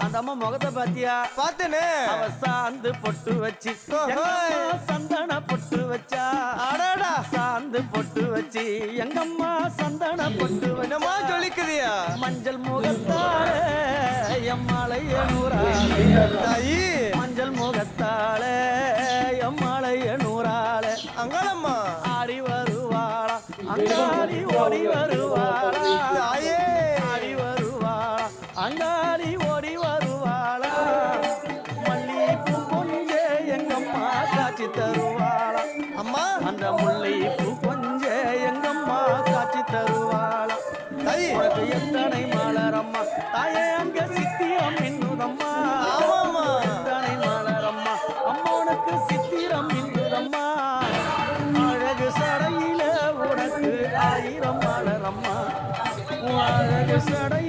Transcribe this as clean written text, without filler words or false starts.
அந்த அம்மா முகத்தை பாத்தியா? பார்த்தேனே. அவ சாந்து பொட்டு வச்சு சந்தன பொட்டு வச்சா. அடடா சாந்து பொட்டு வச்சு எங்கம்மா சந்தன பொட்டு என்னமா வச்சா. சொல்லிக்குதியா? மஞ்சள் முகத்தாலே எம்மாளைய நூறாலே. தாயி மஞ்சள் முகத்தாலே எம்மாளைய நூறாலே. அங்காளம்மா ஆடி வருவாளா அங்காடி ஓடி வருவாளா. தாயே ஆடி வருவாளா அங்காடி ஓடி வருவாளா. மல்லிகைப்பூ கொஞ்சே எங்கம்மா காட்சி தருவாளா. அம்மா அந்த முல்லைப்பூ கொஞ்சே எங்கம்மா காட்சி தருவாளா. தாயி உனக்கு எத்தனை மலரம்மா தாயே அங்க சித்திரம் மின்னுதம்மா. ஆமாம்மா. எத்தனை மலரம்மா அம்மனுக்கு சித்திரம் மின்னுதம்மா. அழகு சடையில உனக்கு 1000 மலரம்மா. அழகு சடை